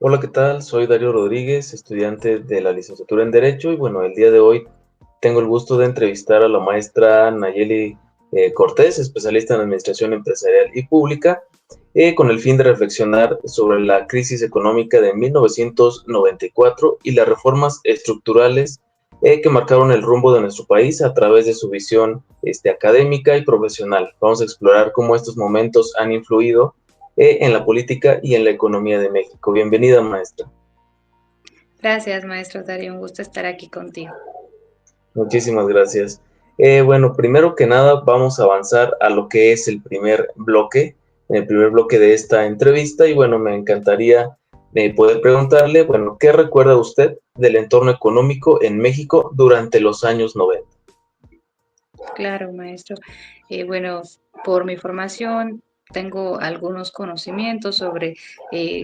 Hola, ¿qué tal? Soy Darío Rodríguez, estudiante de la licenciatura en Derecho y bueno, el día de hoy tengo el gusto de entrevistar a la maestra Nayeli Cortés, especialista en Administración Empresarial y Pública, con el fin de reflexionar sobre la crisis económica de 1994 y las reformas estructurales que marcaron el rumbo de nuestro país a través de su visión académica y profesional. Vamos a explorar cómo estos momentos han influido en la política y en la economía de México. Bienvenida, maestra. Gracias, maestro Darío, un gusto estar aquí contigo. Muchísimas gracias. Bueno, primero que nada vamos a avanzar a lo que es el primer bloque de esta entrevista y bueno, me encantaría poder preguntarle, bueno, ¿qué recuerda usted del entorno económico en México durante los años 90? Claro, maestro. Bueno, por mi formación tengo algunos conocimientos sobre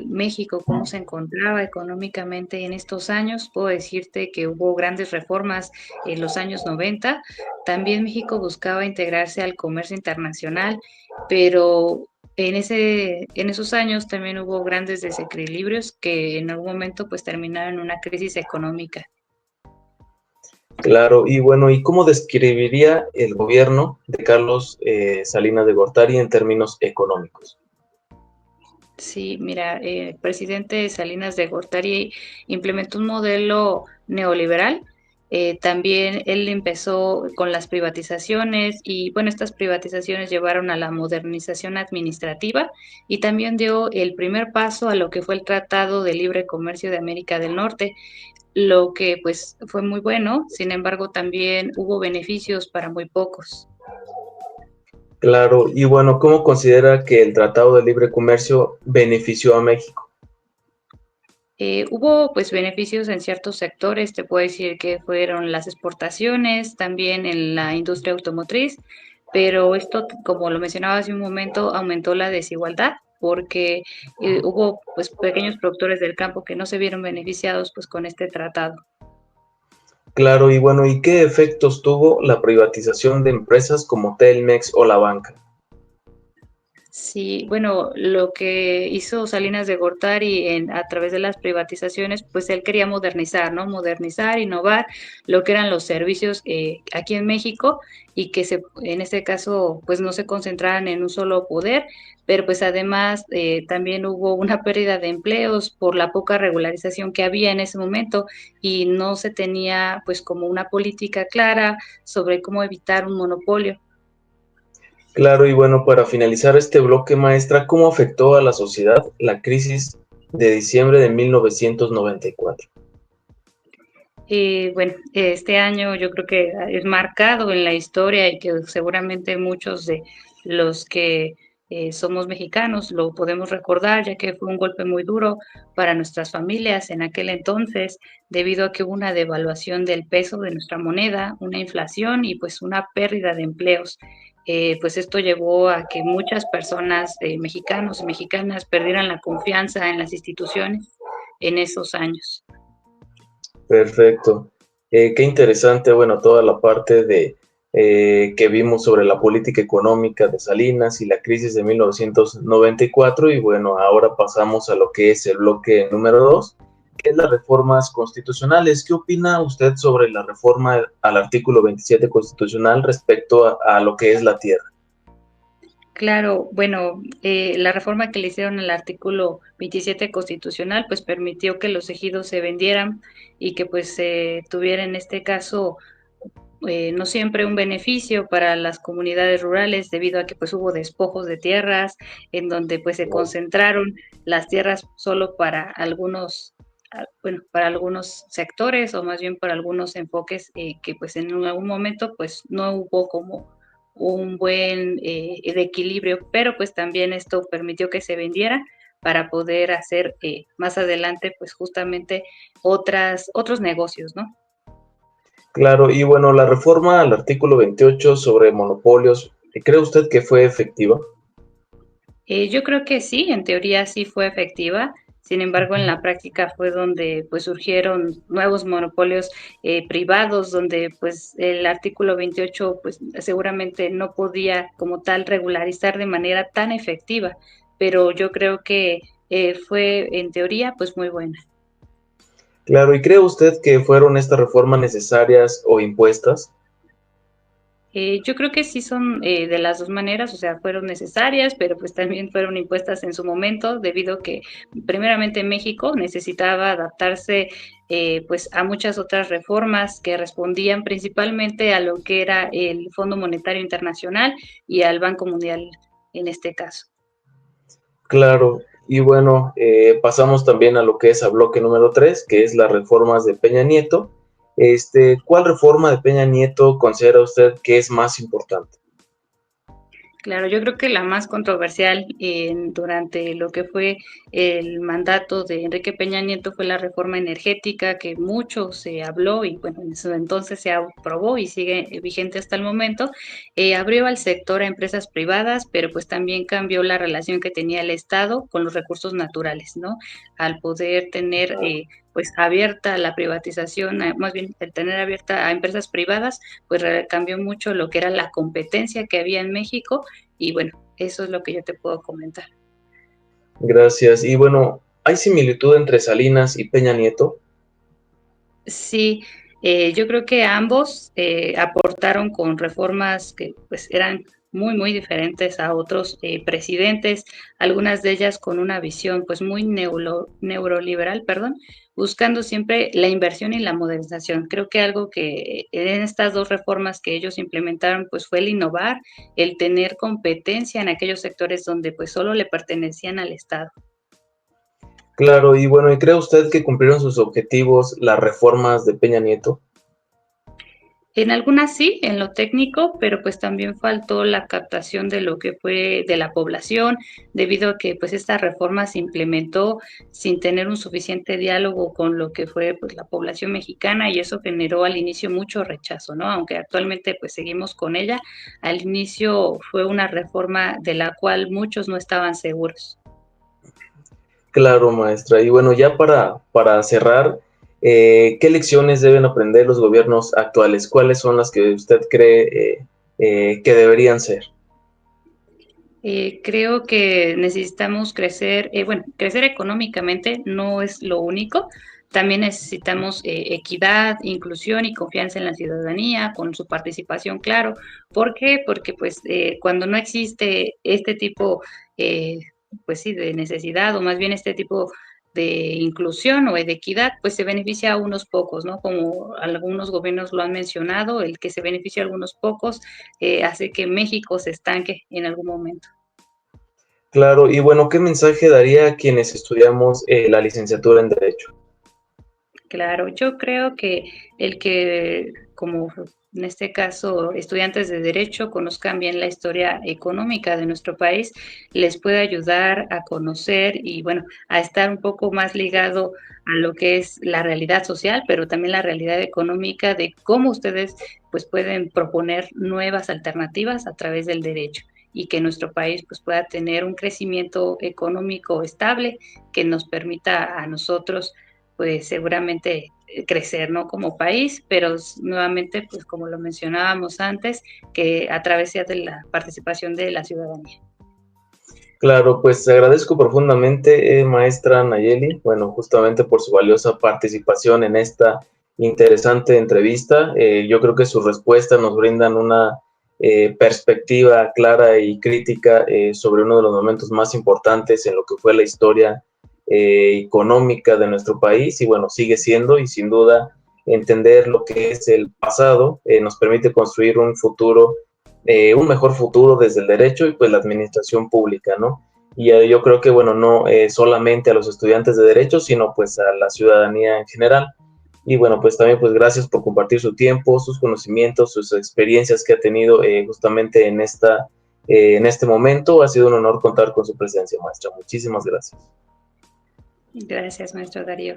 México, cómo se encontraba económicamente en estos años. Puedo decirte que hubo grandes reformas en los años 90. También México buscaba integrarse al comercio internacional, pero en esos años también hubo grandes desequilibrios que en algún momento pues terminaron en una crisis económica. Claro, y bueno, ¿y cómo describiría el gobierno de Carlos Salinas de Gortari en términos económicos? Sí, mira, el presidente Salinas de Gortari implementó un modelo neoliberal. También él empezó con las privatizaciones y bueno, estas privatizaciones llevaron a la modernización administrativa y también dio el primer paso a lo que fue el Tratado de Libre Comercio de América del Norte, lo que pues fue muy bueno. Sin embargo, también hubo beneficios para muy pocos. Claro, y bueno, ¿cómo considera que el Tratado de Libre Comercio benefició a México? Hubo pues beneficios en ciertos sectores, te puedo decir que fueron las exportaciones, también en la industria automotriz, pero esto, como lo mencionaba hace un momento, aumentó la desigualdad porque hubo pues pequeños productores del campo que no se vieron beneficiados pues con este tratado. Claro, y bueno, ¿y qué efectos tuvo la privatización de empresas como Telmex o la banca? Sí, bueno, lo que hizo Salinas de Gortari a través de las privatizaciones, pues él quería modernizar, ¿no? Modernizar, innovar lo que eran los servicios aquí en México y que en este caso, pues no se concentraran en un solo poder, pero pues además también hubo una pérdida de empleos por la poca regularización que había en ese momento y no se tenía pues como una política clara sobre cómo evitar un monopolio. Claro, y bueno, para finalizar este bloque, maestra, ¿cómo afectó a la sociedad la crisis de diciembre de 1994? Bueno, este año yo creo que es marcado en la historia y que seguramente muchos de los que somos mexicanos lo podemos recordar, ya que fue un golpe muy duro para nuestras familias en aquel entonces, debido a que hubo una devaluación del peso de nuestra moneda, una inflación y pues una pérdida de empleos. Pues esto llevó a que muchas personas, mexicanos y mexicanas, perdieran la confianza en las instituciones en esos años. Perfecto. Qué interesante, bueno, toda la parte de que vimos sobre la política económica de Salinas y la crisis de 1994 y bueno, ahora pasamos a lo que es el bloque número 2, que es las reformas constitucionales. ¿Qué opina usted sobre la reforma al artículo 27 constitucional respecto a lo que es la tierra? Claro, bueno, la reforma que le hicieron al artículo 27 constitucional, pues permitió que los ejidos se vendieran y que pues se tuviera en este caso no siempre un beneficio para las comunidades rurales debido a que pues hubo despojos de tierras en donde pues se concentraron las tierras solo para algunos, bueno, para algunos sectores o más bien para algunos enfoques que pues en algún momento pues no hubo como un buen equilibrio, pero pues también esto permitió que se vendiera para poder hacer más adelante pues justamente otros negocios, ¿no? Claro, y bueno, la reforma al artículo 28 sobre monopolios, ¿cree usted que fue efectiva? Yo creo que sí, en teoría sí fue efectiva. Sin embargo, en la práctica fue donde pues surgieron nuevos monopolios privados, donde pues el artículo 28 pues seguramente no podía como tal regularizar de manera tan efectiva. Pero yo creo que fue en teoría pues muy buena. Claro, ¿y cree usted que fueron estas reformas necesarias o impuestas? Yo creo que sí son de las dos maneras, o sea, fueron necesarias, pero pues también fueron impuestas en su momento, debido a que primeramente México necesitaba adaptarse pues a muchas otras reformas que respondían principalmente a lo que era el Fondo Monetario Internacional y al Banco Mundial en este caso. Claro, y bueno, pasamos también a lo que es a bloque número 3, que es las reformas de Peña Nieto. ¿Cuál reforma de Peña Nieto considera usted que es más importante? Claro, yo creo que la más controversial durante lo que fue el mandato de Enrique Peña Nieto fue la reforma energética, que mucho se habló y bueno, en su entonces se aprobó y sigue vigente hasta el momento. Abrió al sector a empresas privadas, pero pues también cambió la relación que tenía el Estado con los recursos naturales, ¿no? Al poder tener pues abierta la privatización, más bien el tener abierta a empresas privadas, pues cambió mucho lo que era la competencia que había en México y bueno, eso es lo que yo te puedo comentar. Gracias. Y bueno, ¿hay similitud entre Salinas y Peña Nieto? Sí, yo creo que ambos aportaron con reformas que pues eran muy diferentes a otros presidentes, algunas de ellas con una visión pues muy neuroliberal, perdón, buscando siempre la inversión y la modernización. Creo que algo que en estas dos reformas que ellos implementaron pues fue el innovar, el tener competencia en aquellos sectores donde pues solo le pertenecían al Estado. Claro, y bueno, ¿y cree usted que cumplieron sus objetivos las reformas de Peña Nieto? En algunas sí, en lo técnico, pero pues también faltó la captación de lo que fue de la población, debido a que pues esta reforma se implementó sin tener un suficiente diálogo con lo que fue pues la población mexicana y eso generó al inicio mucho rechazo, ¿no? Aunque actualmente pues seguimos con ella, al inicio fue una reforma de la cual muchos no estaban seguros. Claro, maestra. Y bueno, ya para cerrar, ¿qué lecciones deben aprender los gobiernos actuales? ¿Cuáles son las que usted cree que deberían ser? Creo que necesitamos crecer, bueno, crecer económicamente no es lo único, también necesitamos equidad, inclusión y confianza en la ciudadanía, con su participación, claro. ¿Por qué? Porque pues cuando no existe este tipo, eh, pues sí, de necesidad o más bien este tipo de inclusión o de equidad, pues se beneficia a unos pocos, ¿no? Como algunos gobiernos lo han mencionado, el que se beneficia a algunos pocos hace que México se estanque en algún momento. Claro, y bueno, ¿qué mensaje daría a quienes estudiamos la licenciatura en Derecho? Claro, yo creo que el que, como en este caso, estudiantes de derecho conozcan bien la historia económica de nuestro país, les puede ayudar a conocer y, bueno, a estar un poco más ligado a lo que es la realidad social, pero también la realidad económica de cómo ustedes, pues, pueden proponer nuevas alternativas a través del derecho y que nuestro país, pues, pueda tener un crecimiento económico estable que nos permita a nosotros pues seguramente crecer, ¿no? Como país, pero nuevamente, pues como lo mencionábamos antes, que a través ya de la participación de la ciudadanía. Claro, pues agradezco profundamente, maestra Nayeli, bueno, justamente por su valiosa participación en esta interesante entrevista. Yo creo que sus respuestas nos brindan una perspectiva clara y crítica sobre uno de los momentos más importantes en lo que fue la historia económica de nuestro país y bueno, sigue siendo y sin duda entender lo que es el pasado nos permite construir un futuro un mejor futuro desde el derecho y pues la administración pública, ¿no? Y yo creo que, bueno, no solamente a los estudiantes de derecho, sino pues a la ciudadanía en general. Y bueno, pues también pues gracias por compartir su tiempo, sus conocimientos, sus experiencias que ha tenido justamente en este momento. Ha sido un honor contar con su presencia, maestra. Muchísimas gracias. Gracias, maestro Darío.